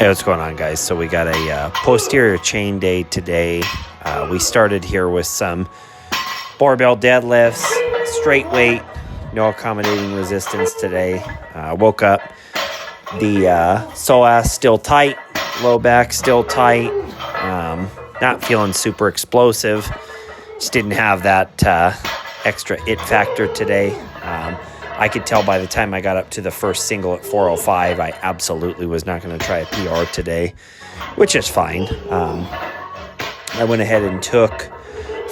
Hey, what's going on, guys? So we got a posterior chain day today. We started here with some barbell deadlifts, straight weight, no accommodating resistance today. Woke up, the psoas still tight, low back still tight, not feeling super explosive. Just didn't have that extra it factor today. I could tell by the time I got up to the first single at 405, I absolutely was not going to try a PR today, which is fine. I went ahead and took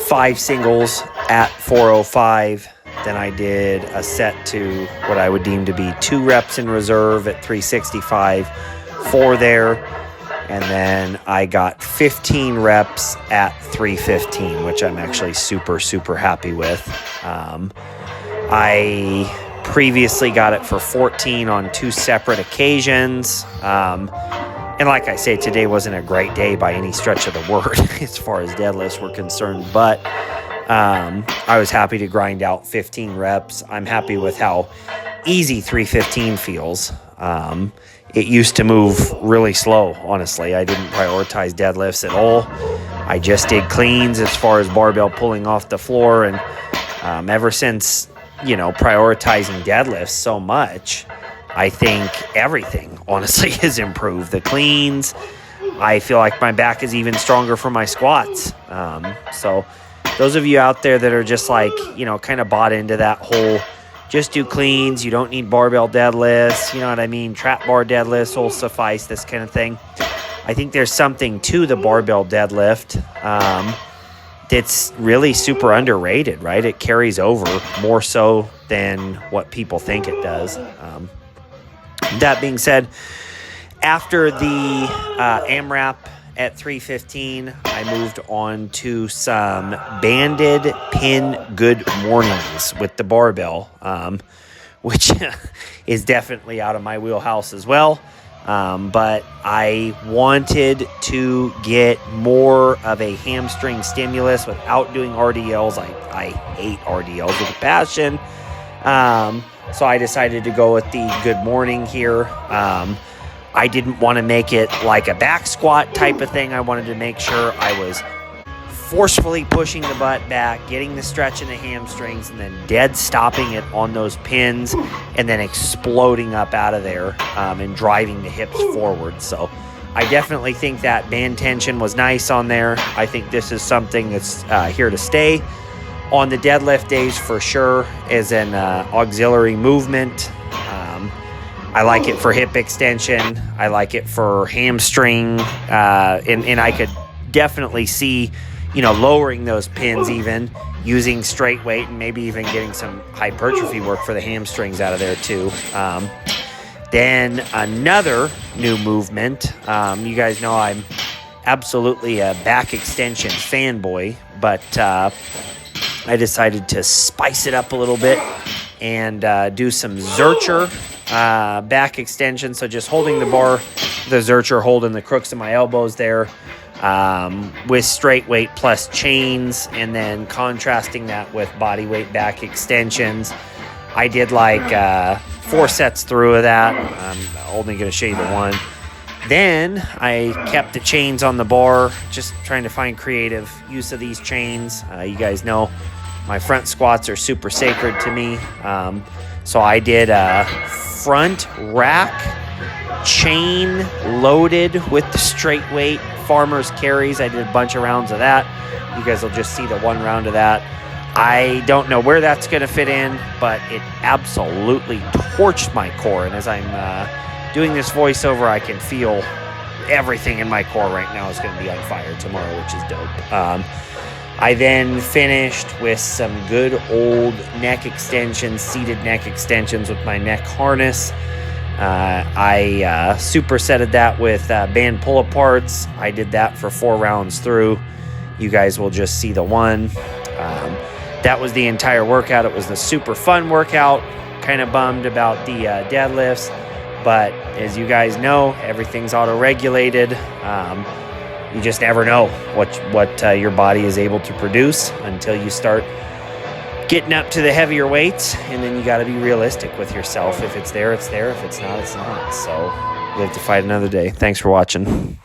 5 singles at 405. Then I did a set to what I would deem to be 2 reps in reserve at 365, 4 there. And then I got 15 reps at 315, which I'm actually super, super happy with. I previously got it for 14 on 2 separate occasions. And like I say, today wasn't a great day by any stretch of the word as far as deadlifts were concerned, but I was happy to grind out 15 reps. I'm happy with how easy 315 feels. It used to move really slow, honestly. I didn't prioritize deadlifts at all. I just did cleans as far as barbell pulling off the floor, and ever since prioritizing deadlifts so much, I think everything honestly has improved. The cleans, I feel like my back is even stronger for my squats. So those of you out there that are just like, kind of bought into that whole just do cleans, you don't need barbell deadlifts, you know what I mean? Trap bar deadlifts will suffice, this kind of thing. I think there's something to the barbell deadlift that's really super underrated, right? It carries over more so than what people think it does. That being said, after the AMRAP at 315, I moved on to some banded pin good mornings with the barbell, which is definitely out of my wheelhouse as well. But I wanted to get more of a hamstring stimulus without doing RDLs. I hate RDLs with a passion. So I decided to go with the good morning here. I didn't want to make it like a back squat type of thing. I wanted to make sure I was forcefully pushing the butt back, getting the stretch in the hamstrings, and then dead stopping it on those pins, and then exploding up out of there and driving the hips forward. So I definitely think that band tension was nice on there. I think this is something that's here to stay on the deadlift days for sure as an auxiliary movement. I like it for hip extension. I like it for hamstring. And I could definitely see, lowering those pins even, using straight weight, and maybe even getting some hypertrophy work for the hamstrings out of there too. Then another new movement. You guys know I'm absolutely a back extension fanboy, but I decided to spice it up a little bit and do some Zercher back extension. So just holding the bar, the Zercher holding the crooks of my elbows there, with straight weight plus chains, and then contrasting that with body weight back extensions. I did like 4 sets through of that. I'm only going to show you the one. Then I kept the chains on the bar, just trying to find creative use of these chains. You guys know my front squats are super sacred to me. So I did a front rack chain loaded with the straight weight farmer's carries. I did a bunch of rounds of that. You guys will just see the one round of that. I don't know where that's going to fit in, but it absolutely torched my core. And as I'm doing this voiceover, I can feel everything in my core right now is going to be on fire tomorrow, which is dope. I then finished with some good old neck extensions, seated neck extensions with my neck harness. I supersetted that with band pull-aparts. I did that for 4 rounds through. You guys will just see the one. That was the entire workout. It was the super fun workout. Kind of bummed about the deadlifts, but as you guys know, everything's auto-regulated. You just never know what your body is able to produce until you start getting up to the heavier weights, and then you got to be realistic with yourself. If it's there, it's there. If it's not, it's not. So live to fight another day. Thanks for watching.